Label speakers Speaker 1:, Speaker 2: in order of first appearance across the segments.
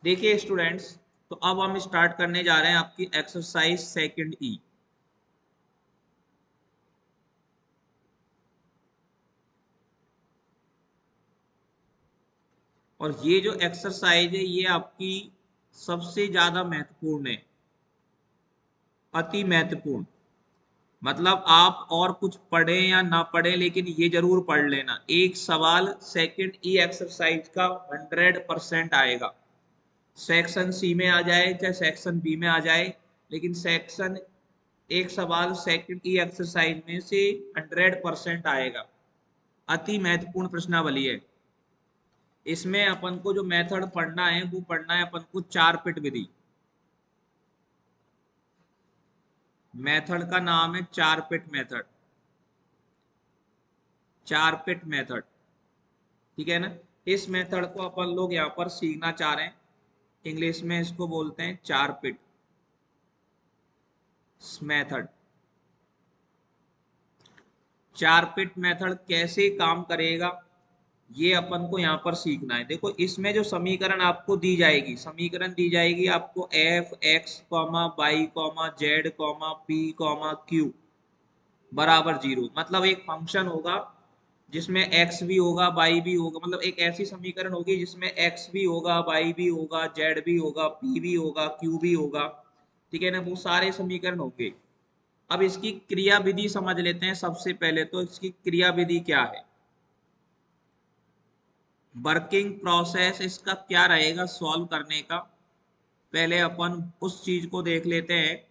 Speaker 1: देखिए स्टूडेंट्स, तो अब हम स्टार्ट करने जा रहे हैं आपकी एक्सरसाइज सेकंड ई। और ये जो एक्सरसाइज है ये आपकी सबसे ज्यादा महत्वपूर्ण है, अति महत्वपूर्ण। मतलब आप और कुछ पढ़ें या ना पढ़ें लेकिन ये जरूर पढ़ लेना। एक सवाल सेकंड ई एक्सरसाइज का 100% आएगा। सेक्शन सी में आ जाए चाहे सेक्शन बी में आ जाए, लेकिन सेक्शन एक सवाल सेकंड ई एक्सरसाइज में से 100% आएगा। अति महत्वपूर्ण प्रश्नावली है। इसमें अपन को जो मेथड पढ़ना है वो पढ़ना है अपन को 4 पिट विधि। मेथड का नाम है 4 पिट मेथड, 4 पिट मेथड। ठीक है ना। इस मेथड को अपन लोग यहाँ पर सीखना चाह रहे हैं। इंग्लिश में इसको बोलते हैं 4 पिट मेथड। 4 पिट मेथड कैसे काम करेगा ये अपन को यहाँ पर सीखना है। देखो इसमें जो समीकरण आपको दी जाएगी, समीकरण दी जाएगी आपको F X comma Y comma Z comma P comma Q बराबर 0। मतलब एक फंक्शन होगा जिसमें x भी होगा y भी होगा। मतलब एक ऐसी समीकरण होगी जिसमें x भी होगा, y भी होगा, z भी होगा, p भी होगा, q भी होगा। ठीक है ना। वो सारे समीकरण होंगे। अब इसकी क्रिया विधि समझ लेते हैं। सबसे पहले तो इसकी क्रिया विधि क्या है, वर्किंग प्रोसेस इसका क्या रहेगा सॉल्व करने का। पहले अपन उस चीज को देख लेते हैं,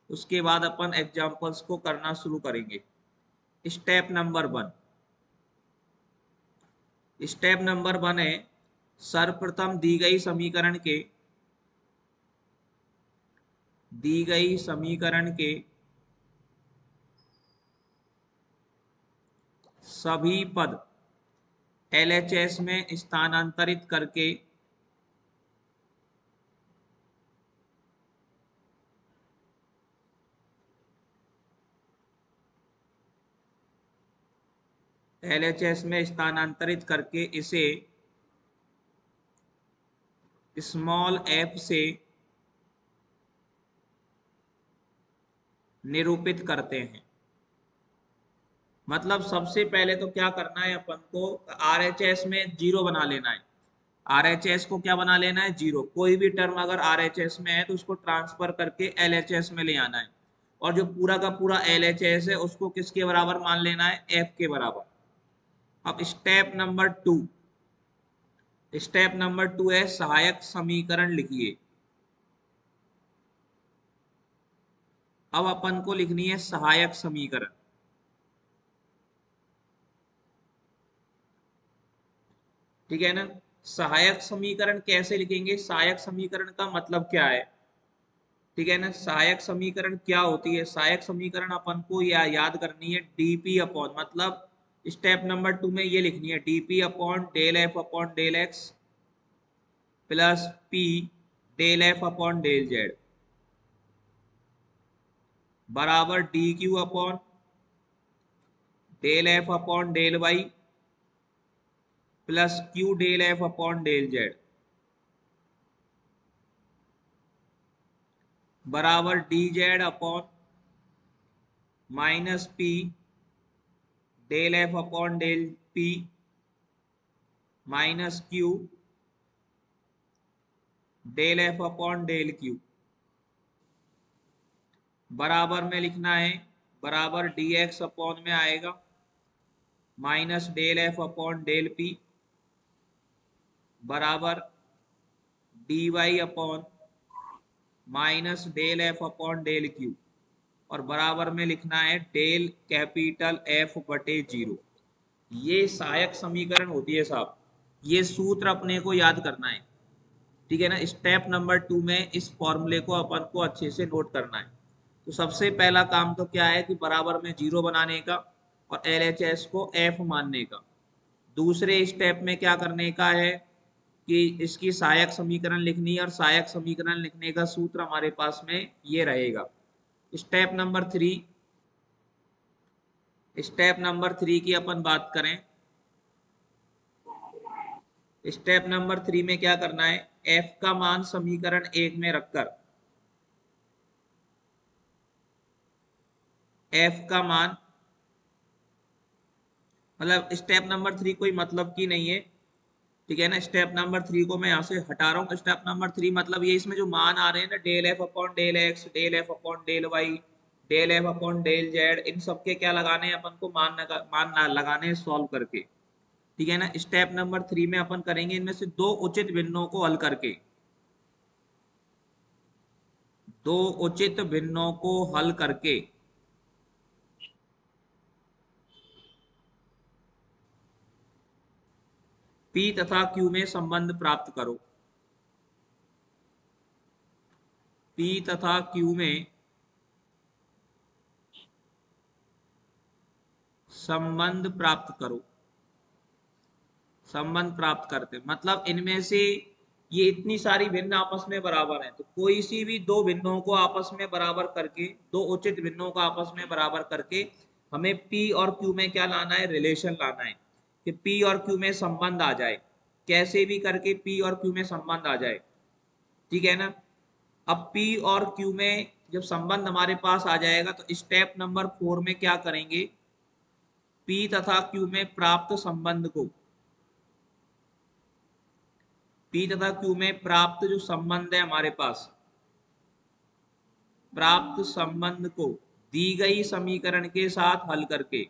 Speaker 1: उसके बाद अपन एग्जांपल्स को करना शुरू करेंगे। Step number 1। स्टेप नंबर 1 है सर्वप्रथम दी गई समीकरण के सभी पद LHS में स्थानांतरित करके इसे स्मॉल f से निरूपित करते हैं। मतलब सबसे पहले तो क्या करना है अपन को, RHS में 0 बना लेना है। RHS को क्या बना लेना है, 0। कोई भी टर्म अगर RHS में है तो उसको ट्रांसफर करके LHS में ले आना है। और जो पूरा का पूरा LHS है उसको किसके बराबर मान लेना है, F के बराबर। अब स्टेप नंबर 2 है सहायक समीकरण लिखिए। अब अपन को लिखनी है सहायक समीकरण। ठीक है ना। सहायक समीकरण कैसे लिखेंगे, सहायक समीकरण का मतलब क्या है। ठीक है ना। सहायक समीकरण क्या होती है, सहायक समीकरण अपन को याद करनी है डीपी अपॉन, मतलब स्टेप नंबर 2 में ये लिखनी है dp upon del F upon del x plus p del F upon del z बराबर d Q upon del F upon del Y plus q del F upon del z बराबर d z upon minus P del F upon del p minus Q del F upon del q बराबर में लिखना है, बराबर D x upon में आएगा minus del F upon del p बराबर d Y upon minus del F upon del q और बराबर में लिखना है डेल कैपिटल एफ बटे 0। ये सहायक समीकरण होती है साहब। ये सूत्र अपने को याद करना है। ठीक है ना। स्टेप नंबर 2 में इस फॉर्मूले को अपन को अच्छे से नोट करना है। तो सबसे पहला काम तो क्या है कि बराबर में 0 बनाने का और LHS को F मानने का। दूसरे स्टेप में क्या करने का है कि इसकी सहायक समीकरण लिखनी है और सहायक समीकरण लिखने का सूत्र हमारे पास में ये रहेगा। स्टेप नंबर 3, स्टेप नंबर 3 की अपन बात करें स्टेप नंबर 3 में क्या करना है, एफ का मान समीकरण 1 में रखकर एफ का मान, मतलब स्टेप नंबर 3 कोई मतलब की नहीं है, ठीक है ना। स्टेप नंबर 3 को मैं यहाँ से हटा रहा हूँ। स्टेप नंबर 3 मतलब ये, इसमें जो मान आ रहे हैं ना, del F upon del x, del F upon del y, del F upon del z, इन सबके क्या लगाने हैं अपन को, मान लगाने हैं सॉल्व करके, ठीक है ना। स्टेप नंबर 3 में अपन करेंगे इनमें से दो उचित भिन्नों को हल करके, दो उचित भिन्नों को हल करके पी तथा क्यू में संबंध प्राप्त करो। पी तथा क्यू में संबंध प्राप्त करो। संबंध प्राप्त करते मतलब इनमें से ये इतनी सारी भिन्न आपस में बराबर है, तो कोई सी भी दो भिन्नों को आपस में बराबर करके, दो उचित भिन्नों को आपस में बराबर करके हमें P और Q में क्या लाना है, रिलेशन लाना है, कि P और Q में संबंध आ जाए, कैसे भी करके P और Q में संबंध आ जाए, ठीक है ना। अब P और Q में जब संबंध हमारे पास आ जाएगा तो स्टेप नंबर 4 में क्या करेंगे, P तथा Q में प्राप्त संबंध को, P तथा Q में प्राप्त जो संबंध है हमारे पास, प्राप्त संबंध को दी गई समीकरण के साथ हल करके,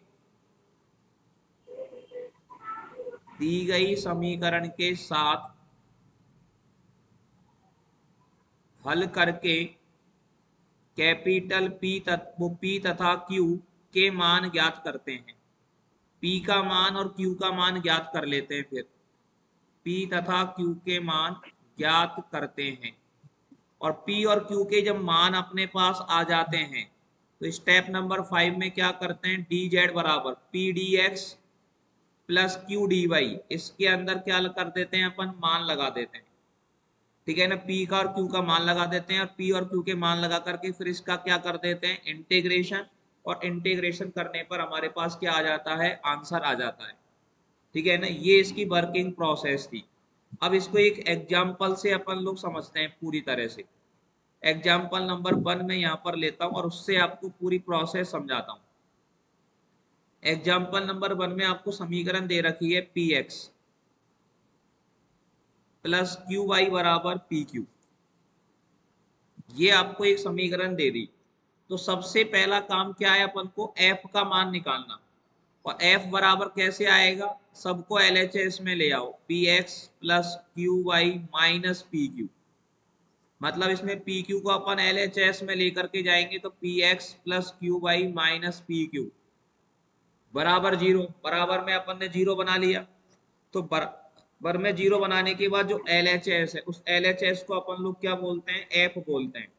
Speaker 1: दी गई समीकरण के साथ हल करके कैपिटल P तथा Q के मान ज्ञात करते हैं। P का मान और Q का मान ज्ञात कर लेते हैं, फिर P तथा Q के मान ज्ञात करते हैं। और P और Q के जब मान अपने पास आ जाते हैं तो स्टेप नंबर 5 में क्या करते हैं, डी जेड बराबर P D x plus Q D Y, इसके अंदर क्या कर देते हैं अपन, मान लगा देते हैं, ठीक है ना। P का और Q का मान लगा देते हैं और P और Q के मान लगा करके फिर इसका क्या कर देते हैं, इंटीग्रेशन, और इंटीग्रेशन करने पर हमारे पास क्या आ जाता है, आंसर आ जाता है, ठीक है ना। ये इसकी वर्किंग प्रोसेस थी। अब इसको एक एग्जाम्पल से अपन लोग समझते हैं पूरी तरह से। एग्जाम्पल नंबर 1 में यहाँ पर लेता हूँ और उससे आपको पूरी प्रोसेस समझाता हूँ। एग्जाम्पल नंबर 1 में आपको समीकरण दे रखी है P X plus Q Y बराबर पी क्यू, ये आपको एक समीकरण दे दी। तो सबसे पहला काम क्या है, अपन को एफ का मान निकालना। और एफ बराबर कैसे आएगा, सबको एलएचएस में ले आओ, P X plus Q Y minus P Q, मतलब इसमें पी क्यू को अपन एलएचएस में लेकर के जाएंगे तो P X plus Q Y minus P Q बराबर जीरो। बराबर में अपन ने जीरो बना लिया। तो बराबर में जीरो बनाने के बाद जो एलएचएस है, उस एलएचएस को अपन लोग क्या बोलते हैं, एफ बोलते हैं।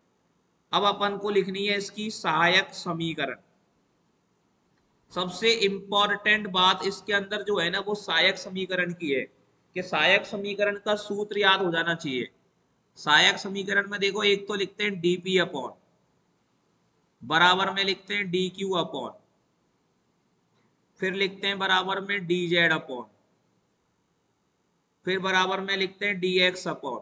Speaker 1: अब अपन को लिखनी है इसकी सहायक समीकरण। सबसे इंपॉर्टेंट बात इसके अंदर जो है ना, वो सहायक समीकरण की है, कि सहायक समीकरण का सूत्र याद हो जाना चाहिए। सहायक समीकरण में देखो, एक तो लिखते हैं डीपी अपॉन, बराबर में लिखते हैं डी क्यू अपॉन, फिर लिखते हैं बराबर में डी जेड अपॉन, फिर बराबर में लिखते हैं डी एक्स अपॉन,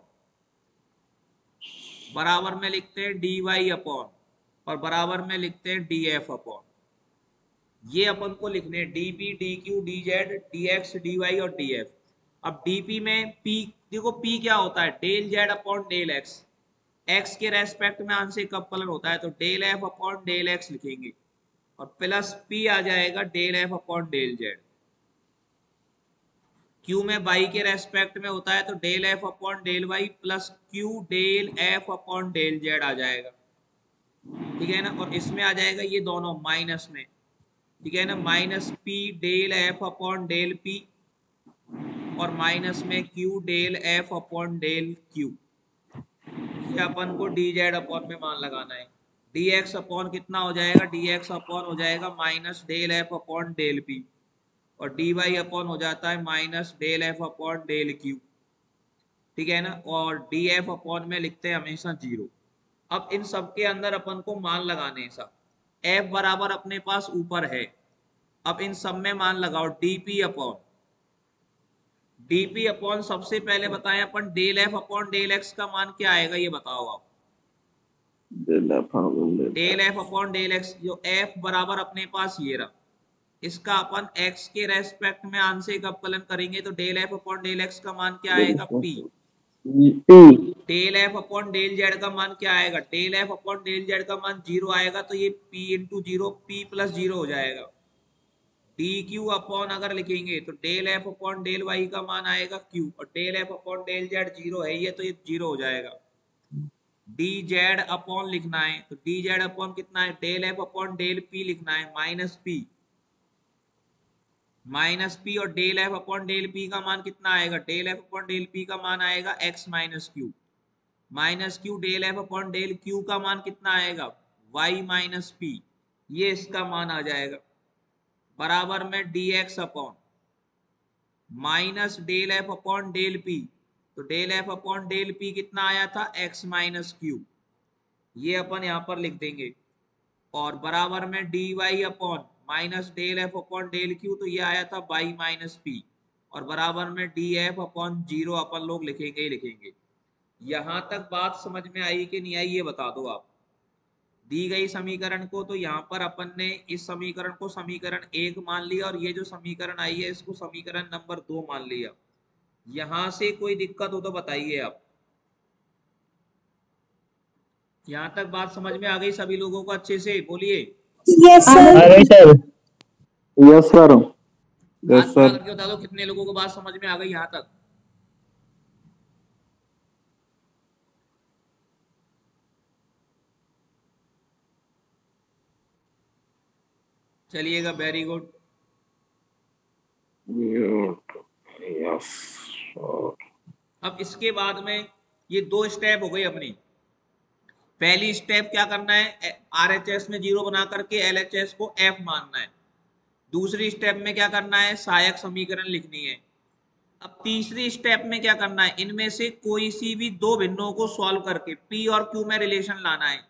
Speaker 1: बराबर में लिखते हैं डी वाई अपॉन, और बराबर में लिखते हैं डी एफ अपॉन। ये अपन को लिखने DP D Q D Z D X D Y और डी एफ। अब डीपी में पी, देखो पी क्या होता है, del Z upon del X, X के रेस्पेक्ट में आंशिक अवकलन होता है, तो del F upon del X लिखेंगे, और प्लस पी आ जाएगा del F upon del Z. Q में बाई के रेस्पेक्ट में होता है तो del F upon del Y plus q del F upon del z आ जाएगा, ठीक है ना। और इसमें आ जाएगा ये दोनों माइनस में, ठीक है ना, minus P del F upon del P, और माइनस में Q del F upon del Q. ये अपन को डी जेड अपॉन में मान लगाना है। डी एक्स अपॉन कितना हो जाएगा, डी एक्स अपॉन हो जाएगा minus del F upon del P, और डी वाई अपॉन हो जाता है minus del F upon del Q, ठीक है ना। और डी एफ अपॉन में लिखते हैं हमेशा जीरो। अब इन सब के अंदर अपन को मान लगाने सब, एफ बराबर अपने पास ऊपर है, अब इन सब में मान लगाओ डीपी अपॉन डीपी अपॉन सबसे पहले बताएं अपन del F upon del x का मान क्या आएगा ये बताओ आप। Del F upon del x, जो एफ बराबर अपने पास ये रहा, इसका अपन एक्स के रेस्पेक्ट में आंशिक अवकलन करेंगे तो del F upon del x का मान क्या आएगा P. Del F upon del Z का मान क्या आएगा, del F upon del Z का मान 0 आएगा तो ये P into zero P plus zero हो जाएगा। डी क्यू अपॉन अगर लिखेंगे तो del F upon del Y का मान आएगा क्यू, और del F upon del Z 0 है ये तो ये 0 हो जाएगा। डी जेड अपॉन लिखना है तो डी जेड अपॉन कितना है, del F upon del P लिखना है माइनस पी और del F upon del P का मान कितना आएगा, del F upon del P का मान आएगा X minus Q del F upon del Q का मान कितना आएगा वाई माइनस पी, ये इसका मान आ जाएगा बराबर में d x upon minus del F upon del p, तो del F upon del p कितना आया था एक्स माइनस क्यू, ये अपन यहां पर लिख देंगे, और बराबर में d Y upon minus del F upon del q, तो ये आया था बाई माइनस पी, और बराबर में डी एफ अपॉन 0 अपन लोग लिखेंगे ही लिखेंगे। यहां तक बात समझ में आई कि नहीं आई ये बता दो आप। दी गई समीकरण को तो यहाँ पर अपन ने इस समीकरण को समीकरण 1 मान लिया, और ये जो समीकरण आई है इसको समीकरण नंबर 2 मान लिया। यहां से कोई दिक्कत हो तो बताइए आप। यहां तक बात समझ में आ गई सभी लोगों को अच्छे से बोलिए।
Speaker 2: Yes sir.
Speaker 3: Yes sir.
Speaker 1: हाथ खड़ा करके बता दो कितने लोगों को बात समझ में आ गई यहां तक। चलिएगा, वेरी गुड।
Speaker 3: यस।
Speaker 1: अब इसके बाद में ये 2 स्टेप हो गई अपनी। पहली स्टेप क्या करना है, आरएचएस में 0 बना करके एलएचएस को एफ मानना है। दूसरी स्टेप में क्या करना है, सहायक समीकरण लिखनी है। अब तीसरी स्टेप में क्या करना है, इनमें से कोई सी भी 2 भिन्नों को सॉल्व करके पी और क्यू में रिलेशन लाना है।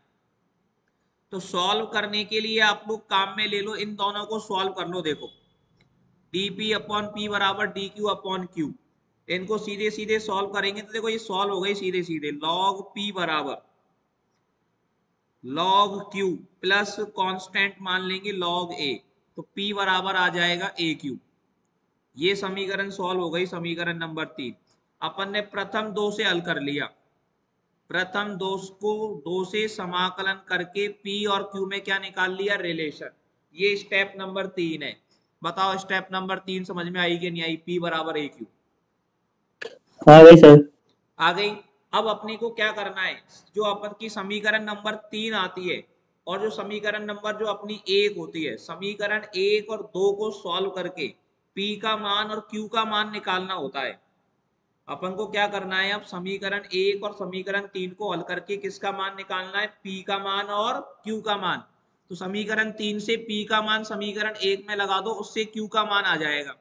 Speaker 1: तो सॉल्व करने के लिए आप लोग काम में ले लो, इन दोनों को सॉल्व कर लो। देखो dp अपॉन पी बराबर dq अपॉन क्यू, इनको सीधे सीधे सॉल्व करेंगे तो देखो ये सॉल्व हो गई सीधे सीधे। log p बराबर log q प्लस कांस्टेंट मान लेंगे log a, तो p बराबर आ जाएगा a क्यू। ये समीकरण सॉल्व हो गई, समीकरण नंबर 3। अपन ने प्रथम 2 से हल कर लिया, प्रथम 2 को 2 से समाकलन करके p और q में क्या निकाल लिया, रिलेशन। ये स्टेप नंबर 3 है। बताओ स्टेप नंबर 3 समझ में आई कि नहीं आई, p बराबर a क्यू
Speaker 2: आ गई सर।
Speaker 1: आ गई। अब अपने को क्या करना है, जो अपन की समीकरण नंबर 3 आती है और जो समीकरण नंबर जो अपनी 1 होती है, समीकरण 1 और 2 को सॉल्व करके p का मान और q का मान निकालना होता है। अपन को क्या करना है, अब समीकरण 1 और समीकरण 3 को हल करके किसका मान निकालना है, p का मान और q का मान। तो समीकरण 3 से p का मान समीकरण 1 में लगा दो, उससे q का मान आ जाएगा।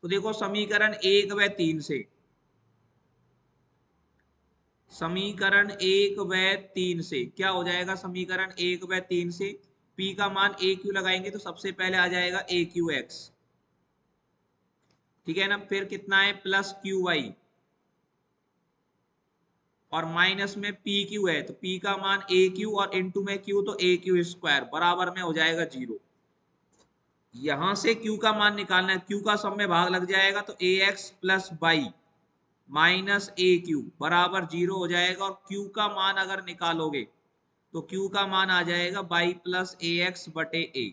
Speaker 1: तो देखो समीकरण 1 व 3 से, समीकरण 1 व 3 से क्या हो जाएगा, समीकरण 1 व 3 से p का मान a q लगाएंगे तो सबसे पहले आ जाएगा a q x, ठीक है ना। फिर कितना है प्लस क्यू वाई, और माइनस में पी क्यू है तो p का मान ए क्यू और इंटू में q तो ए क्यू स्क्वायर बराबर में हो जाएगा 0। यहां से q का मान निकालना है, q का सब में भाग लग जाएगा तो a x plus by minus a q बराबर 0 हो जाएगा। और q का मान अगर निकालोगे तो q का मान आ जाएगा बाई प्लस ए एक्स बटे ए,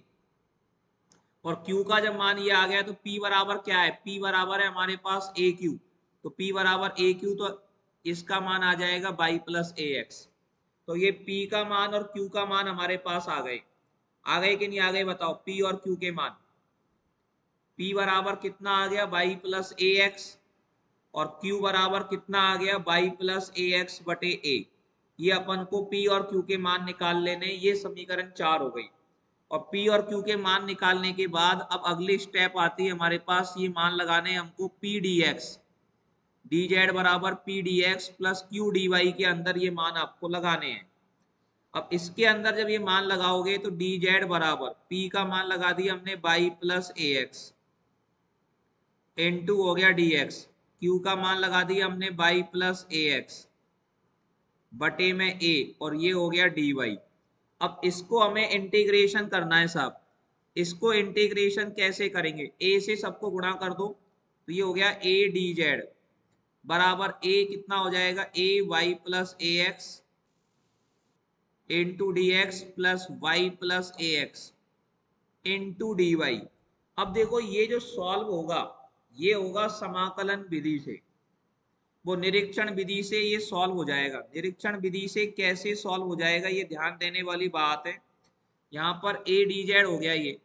Speaker 1: और q का जब मान ये आ गया तो p बराबर क्या है, p बराबर है हमारे पास ए क्यू, तो p बराबर ए क्यू, तो इसका मान आ जाएगा बाई प्लस ए एक्स। तो ये p का मान और q का मान हमारे पास आ गए कि नहीं आ गए बताओ। p और q के मान, p बराबर कितना आ गया बाई प्लस ए एक्स, और q बराबर कितना आ गया बाई प्लस ए एक्स बटे ए। ये अपन को p और q के मान निकाल लेने, ये समीकरण 4 हो गई। और p और q के मान निकालने के बाद अब अगली स्टेप आती है हमारे पास, ये मान लगाने हमको p dx, dz बराबर p dx plus q dy के अंदर ये मान आपको लगाने हैं। अब इसके अंदर जब ये मान लगाओगे तो dz बराबर p का मान लगा दिया हमने by plus a x, into हो गया dx, Q का मान लगा दिया हमने y प्लस ए एक्स बटे में a, और ये हो गया dy। अब इसको हमें इंटीग्रेशन करना है साहब। इसको इंटीग्रेशन कैसे करेंगे? a से सबको गुणा कर दो, तो ये हो गया a dz बराबर a कितना हो जाएगा, a y plus a x into d x plus y plus a x into d y. अब देखो ये जो सॉल्व होगा ये होगा समाकलन विधि से, वो निरीक्षण विधि से ये सॉल्व हो जाएगा। निरीक्षण विधि से कैसे सॉल्व हो जाएगा ये ध्यान देने वाली बात है। यहाँ पर ए डी जेड हो गया ये,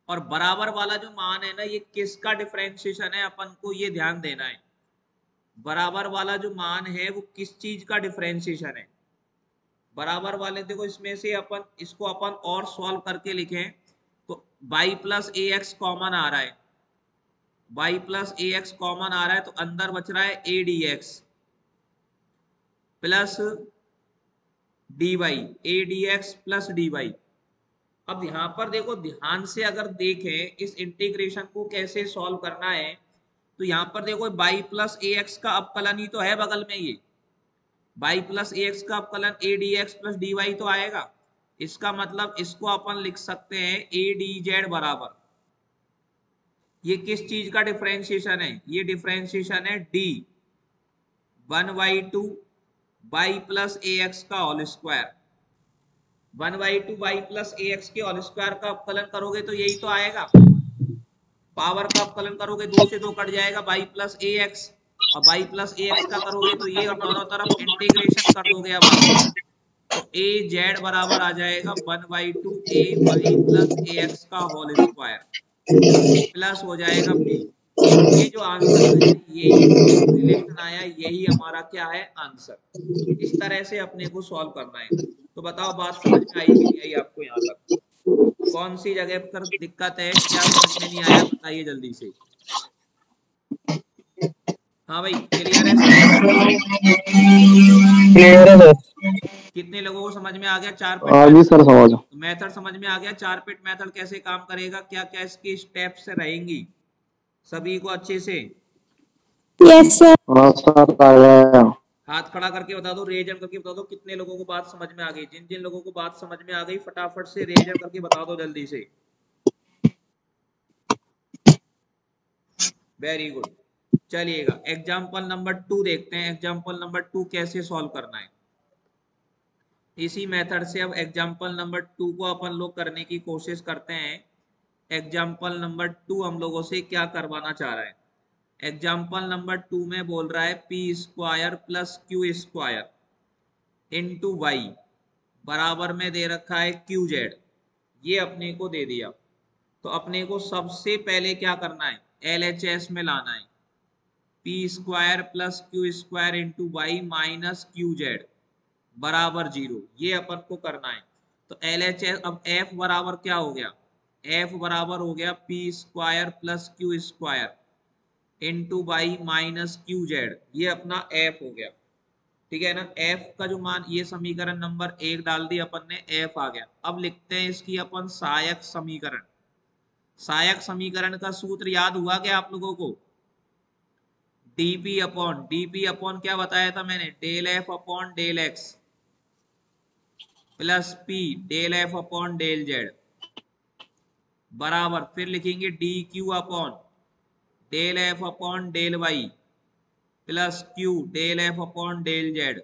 Speaker 1: और बराबर वाला जो मान है ना ये किसका डिफरेंशिएशन है अपन को ये ध्यान देना है। बराबर वाला जो मान है वो किस चीज का डिफरेंशिएशन है। बराबर वाले देखो इसमें से अपन इसको अपन और सॉल्व करके लिखें तो y plus a x common आ रहा है, y plus a x common आ रहा है तो अंदर बच रहा है a d x plus d y, a d x plus d y. अब यहाँ पर देखो ध्यान से अगर देखें इस इंटीग्रेशन को कैसे सॉल्व करना है, तो यहाँ पर देखो y प्लस ए एक्स का अवकलन ही तो है बगल में, ये y प्लस ए एक्स का अवकलन a d x plus d y तो आएगा। इसका मतलब इसको अपन लिख सकते हैं ए डी जेड बराबर, ये किस चीज का डिफरेंशिएशन है, ये डिफरेंशिएशन है D 1/2 y plus a x का whole square. 1/2 y plus a x के होल स्क्वायर का अवकलन करोगे तो यही तो आएगा। पावर का अवकलन करोगे 2 से 2 कट जाएगा y प्लस ए एक्स, और y प्लस ए एक्स का करोगे तो ये दोनों तरफ इंटीग्रेशन कर दोगे। अब आप तो ए जेड बराबर आ जाएगा 1/2 ए वाई प्लस ए एक्स का होल स्क्वायर प्लस हो जाएगा बी। ये जो आंसर है यही रिलेशन आया, यही हमारा क्या है आंसर। इस तरह से अपने को सॉल्व करना है। तो बताओ बात समझ में आई कि नहीं आई आपको? यहाँ तक कौन सी जगह पर दिक्कत है, क्या समझ में नहीं आया बताइए जल्दी से। हाँ भाई क्लियर है?
Speaker 2: क्लियर है सर।
Speaker 1: कितने लोगों को समझ में आ गया? चार
Speaker 3: हाँ जी सर समझ।
Speaker 1: मेथड समझ में आ गया? चार पिट मेथड कैसे काम करेगा, क्या क्या इसकी स्टेप्स रहेंगी सभी को अच्छे से?
Speaker 2: Yes sir.
Speaker 3: हाँ सर आ गया।
Speaker 1: हाथ खड़ा करके बता दो, रेज करके बता दो कितने लोगों को बात समझ में आ गई। जिन जिन लोगों को बात समझ में आ गई फटाफट से रेज करके बता दो जल्दी से। Very good. चलिएगा एग्जाम्पल नंबर 2 देखते हैं। एग्जाम्पल नंबर 2 कैसे सॉल्व करना है इसी मेथड से। अब एग्जाम्पल नंबर 2 को अपन लोग करने की कोशिश करते हैं। एग्जाम्पल नंबर 2 हम लोगों से क्या करवाना चाह रहा है? एग्जाम्पल नंबर 2 में बोल रहा है p square plus q square into y बराबर में दे रखा है क्यू जेड, ये अपने को दे दिया। तो अपने को सबसे पहले क्या करना है, LHS में लाना है। P square plus q square into y minus q z बराबर 0, ये अपन को करना है। तो LHS अब F बराबर क्या हो गया, F बराबर हो गया p square plus q square into y minus q z, ये अपना F हो गया। ठीक है ना? F का जो मान, ये समीकरण नंबर 1 डाल दी अपन ने, F आ गया। अब लिखते हैं इसकी अपन सहायक समीकरण। सहायक समीकरण का सूत्र याद हुआ क्या आप लोगों को? डीपी अपॉन क्या बताया था मैंने, del F upon del x plus p del F upon del z बराबर, फिर लिखेंगे d Q upon del F upon del Y plus q del F upon del z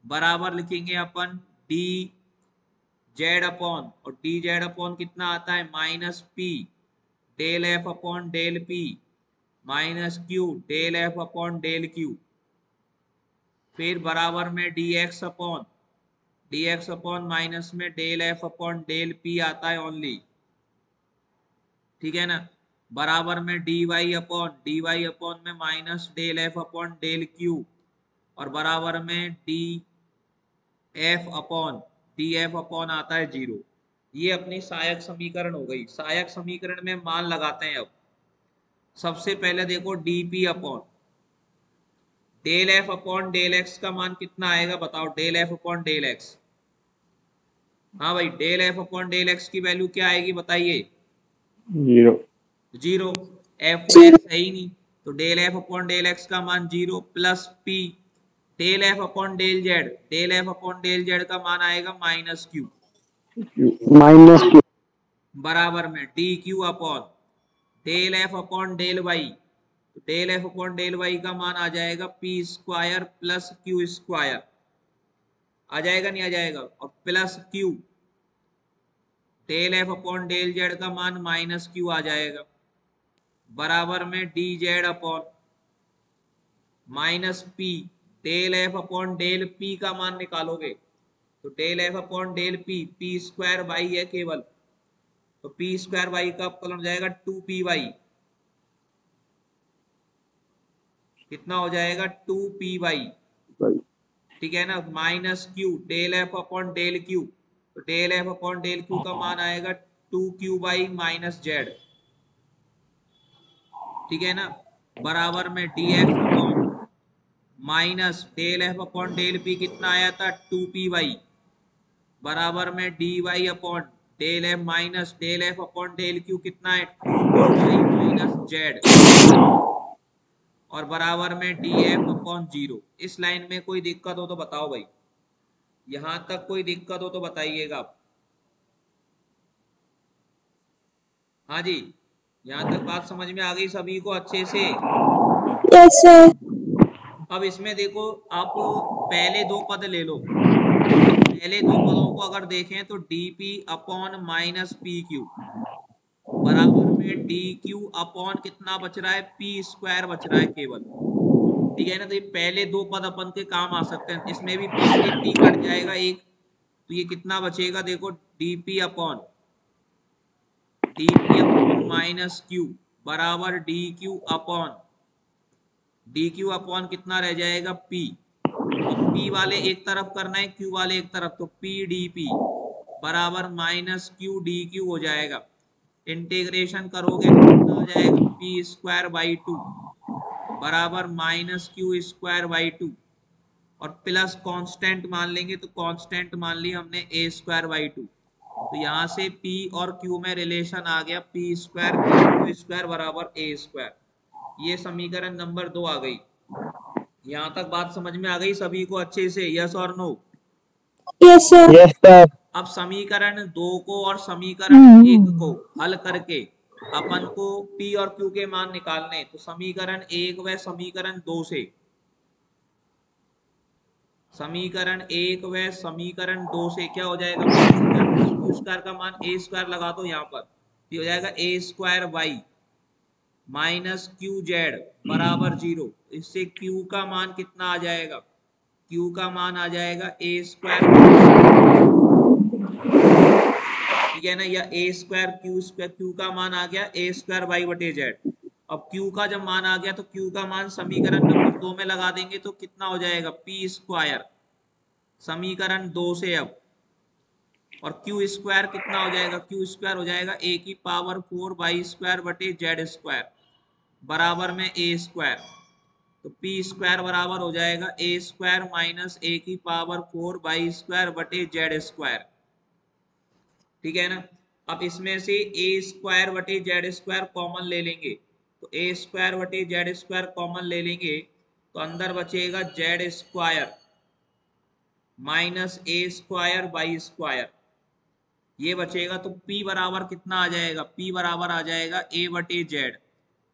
Speaker 1: बराबर लिखेंगे अपन डी जेड अपॉन, और डी जेड अपॉन कितना आता है minus P del F upon del p minus Q del F upon del q, फिर बराबर में डी एक्स अपॉन माइनस में del F upon del p आता है ओनली। ठीक है ना? बराबर में डी वाई अपॉन में minus del F upon del q, और बराबर में डी एफ अपॉन आता है 0। ये अपनी सहायक समीकरण हो गई। सहायक समीकरण में मान लगाते हैं। अब सबसे पहले देखो d p upon del F upon del x का मान कितना आएगा बताओ, del F upon del x. हाँ भाई del F upon del x की वैल्यू क्या आएगी बताइए?
Speaker 3: 0।
Speaker 1: 0। एफ में एक्स है ही नहीं, तो del F upon del x का मान 0 plus p del F upon del z, del F upon del Z का मान आएगा माइनस क्यू
Speaker 3: -q
Speaker 1: बराबर में d Q upon del F upon del y, तो del F upon del Y का मान आ जाएगा p square plus q square, आ जाएगा नहीं आ जाएगा, और plus q del F upon del Z का मान माइनस क्यू आ जाएगा बराबर में d z upon minus P del F upon del P का मान निकालोगे तो del F upon del p square y है केवल, तो पी स्क्वायर वाई का अपकलन हो जाएगा 2py, कितना हो जाएगा 2py, ठीक है ना, minus Q del F upon del q, तो del F upon del Q का मान आएगा 2q माइनस जेड, ठीक है ना, बराबर में d x upon minus del F upon del p कितना आया था 2py बराबर में d Y upon del f minus del F upon del q कितना है 2py माइनस जेड और बराबर में डी एफ अपॉन 0। इस लाइन में कोई दिक्कत हो तो बताओ भाई, यहां तक कोई दिक्कत हो तो बताइएगा आप। हाँ जी, यहां तक बात समझ में आ गई सभी को अच्छे से?
Speaker 2: Yes sir.
Speaker 1: अब इसमें देखो आप पहले दो पद ले लो, पहले दो पदों को अगर देखें तो dp upon minus P Q बराबर में डी क्यू अपॉन कितना बच रहा है पी स्क्वायर बच रहा है केवल, ठीक है ना, तो ये पहले दो पद अपन के काम आ सकते हैं, इसमें भी p से p कट जाएगा एक, तो ये कितना बचेगा देखो dp अपॉन माइनस क्यू बराबर डी क्यू अपॉन कितना रह जाएगा p, अब p वाले एक तरफ करना है q वाले एक तरफ, तो p dp बराबर माइनस क्यू डी क्यू हो जाएगा, इंटीग्रेशन करोगे तो कितना आ जाएगा पी स्क्वायर बाई 2 बराबर माइनस क्यू स्क्वायर बाई 2 और प्लस कांस्टेंट मान लेंगे, तो कांस्टेंट मान लिया हमने ए स्क्वायर बाई 2, तो यहाँ से p और q में रिलेशन आ गया p स्क्वायर क्यू स्क्वायर बराबर ए स्क्वायर, ये समीकरण नंबर 2 आ गई। यहाँ तक बात समझ में आ गई सभी को अच्छे से, यस और no?
Speaker 2: Yes sir.
Speaker 3: Yes sir.
Speaker 1: अब समीकरण 2 को और समीकरण 1 को हल करके अपन को p और q के मान निकालने, तो समीकरण 1 व समीकरण 2 से, समीकरण 1 व समीकरण 2 से क्या हो जाएगा क्यू स्क्वायर का मान ए स्क्वायर लगा दो यहाँ पर, ये हो जाएगा a square y minus q z बराबर 0, इससे q का मान कितना आ जाएगा, q का मान आ जाएगा ए स्क्वायर, ठीक है ना, या ए स्क्वायर क्यू का मान आ गया ए स्क्वायर वाई बटे जेड। अब q का जब मान आ गया तो q का मान समीकरण नंबर 2 में लगा देंगे तो कितना हो जाएगा p स्क्वायर समीकरण 2 से अब, और q स्क्वायर कितना हो जाएगा, q स्क्वायर हो जाएगा a की पावर 4 वाई स्क्वायर बटे जेड स्क्वायर बराबर में a स्क्वायर, तो p स्क्वायर बराबर हो जाएगा a स्क्वायर माइनस a की पावर 4 वाई स्क्वायर बटे जेड स्क्वायर, ठीक है ना। अब इसमें से a स्क्वायर बटे जेड स्क्वायर कॉमन ले लेंगे, तो a स्क्वायर बटे जेड स्क्वायर कॉमन ले लेंगे तो अंदर बचेगा Z square minus a square by square, ये बचेगा, तो p बराबर कितना आ जाएगा, p बराबर आ जाएगा a बटे z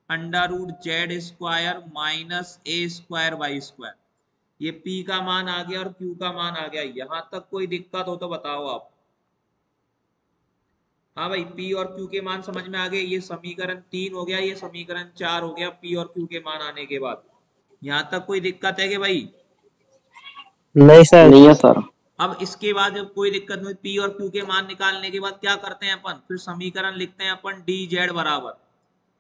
Speaker 1: under root z square minus a square by square, ये p का मान आ गया और q का मान आ गया। यहां तक कोई दिक्कत हो तो बताओ आप? हाँ भाई, p और q के मान समझ में आ गए, ये समीकरण 3 हो गया, ये समीकरण 4 हो गया p और q के मान आने के बाद। यहां तक कोई दिक्कत है कि भाई?
Speaker 3: नहीं सर। नहीं है सर।
Speaker 1: अब इसके बाद जब कोई दिक्कत नहीं, p और q के मान निकालने के बाद क्या करते हैं अपन, फिर समीकरण लिखते हैं अपन डी जेड बराबर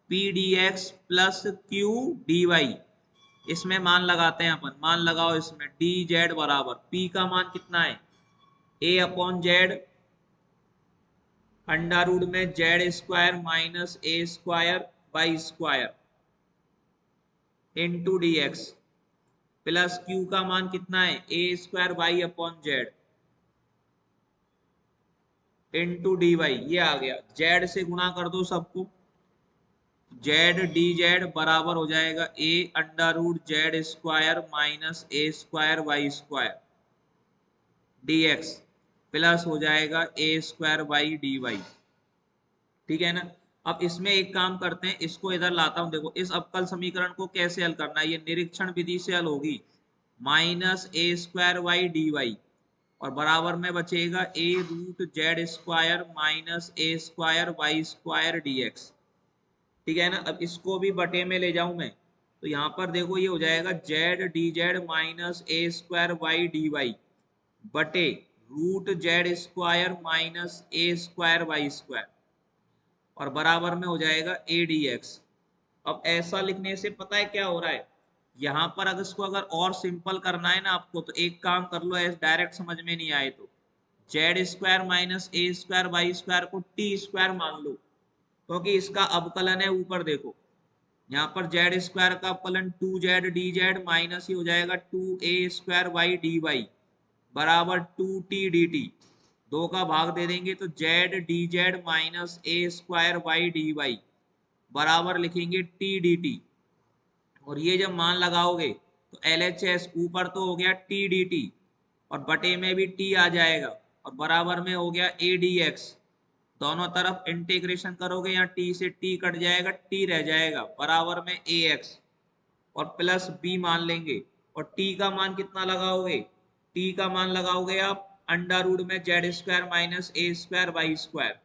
Speaker 1: p dx plus q dy, इसमें मान लगाते हैं अपन, मान लगाओ इसमें डी जेड बराबर p का मान कितना है a upon z under root में z square minus a square by square into d x plus q का मान कितना है a square by upon z into d y, ये आ गया, जेड से गुणा कर दो सबको, जेड डी जेड बराबर हो जाएगा a under root z square minus a square y square dx plus हो जाएगा a square y d y. ठीक है ना। अब इसमें एक काम करते हैं, इसको इधर लाता हूं। देखो इस अवकल समीकरण को कैसे हल करना है, ये निरीक्षण विधि से हल होगी। Minus a square y d Y और बराबर में बचेगा ए root z square minus a square y square dx। ठीक है ना। अब इसको भी बटे में ले जाऊं मैं, तो यहाँ पर देखो ये हो जाएगा Z d z minus a square y d Y बटे root z square minus a square y square और बराबर में हो जाएगा ए डी एक्स। अब ऐसा लिखने से पता है क्या हो रहा है, यहाँ पर अगर इसको अगर और सिंपल करना है ना आपको, तो एक काम कर लो, ऐसे डायरेक्ट समझ में नहीं आए तो Z square minus a square y square को टी स्क्वायर मान लो, क्योंकि इसका अवकलन है ऊपर देखो। यहाँ पर जेड स्क्वायर का अवकलन two z d z minus ही हो जाएगा two a square y d y बराबर टू टी डी टी। दो का भाग दे देंगे तो z d z minus a square y d y बराबर लिखेंगे टी डी टी। और ये जब मान लगाओगे तो एल एच एस ऊपर तो हो गया टी डी टी और बटे में भी टी आ जाएगा और बराबर में हो गया ए डी एक्स। दोनों तरफ इंटीग्रेशन करोगे, यहाँ टी से टी कट जाएगा, टी रह जाएगा बराबर में ए एक्स और प्लस बी मान लेंगे। और टी का मान कितना लगाओगे, टी का मान लगाओगे आप अंडर रूट में z square minus a square y square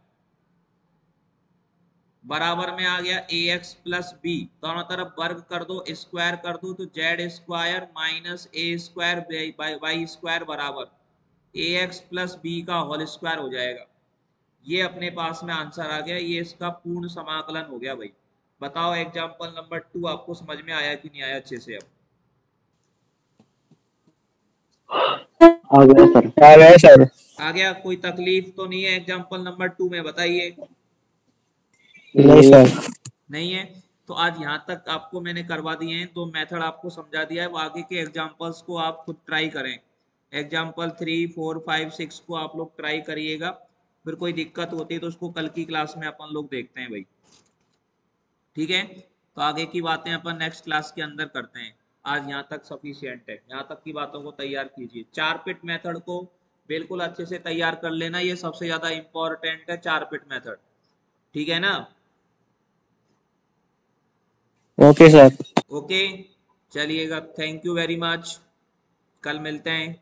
Speaker 1: बराबर में आ गया ए एक्स प्लस बी। दोनों तरफ वर्ग कर दो, स्क्वायर कर दो, तो Z square minus a square y square बराबर ए एक्स प्लस बी का होल स्क्वायर हो जाएगा। ये अपने पास में आंसर आ गया, ये इसका पूर्ण समाकलन हो गया भाई। बताओ एग्जाम्पल नंबर 2 आपको समझ में आया कि नहीं आया अच्छे से। अब
Speaker 3: आ गया सर।
Speaker 1: आ गया, कोई तकलीफ तो नहीं है एग्जाम्पल नंबर 2 में, बताइए।
Speaker 3: नहीं सर।
Speaker 1: नहीं है तो आज यहाँ तक आपको मैंने करवा दिए हैं, दो मेथड आपको समझा दिया है। वो आगे के एग्जाम्पल्स को आप खुद ट्राई करें। एग्जाम्पल 3, 4, 5, 6 को आप लोग ट्राई करिएगा। फिर कोई दिक्कत होती है तो उसको कल की क्लास में अपन लोग देखते हैं भाई। ठीक है, तो आगे की बातें अपन नेक्स्ट क्लास के अंदर करते हैं। आज यहाँ तक सफिशियंट है, यहाँ तक की बातों को तैयार कीजिए। 4 पिट मेथड को बिल्कुल अच्छे से तैयार कर लेना, ये सबसे ज्यादा इंपॉर्टेंट है 4 पिट मेथड। ठीक है ना।
Speaker 3: Okay sir.
Speaker 1: ओके चलिएगा, थैंक यू वेरी मच, कल मिलते हैं।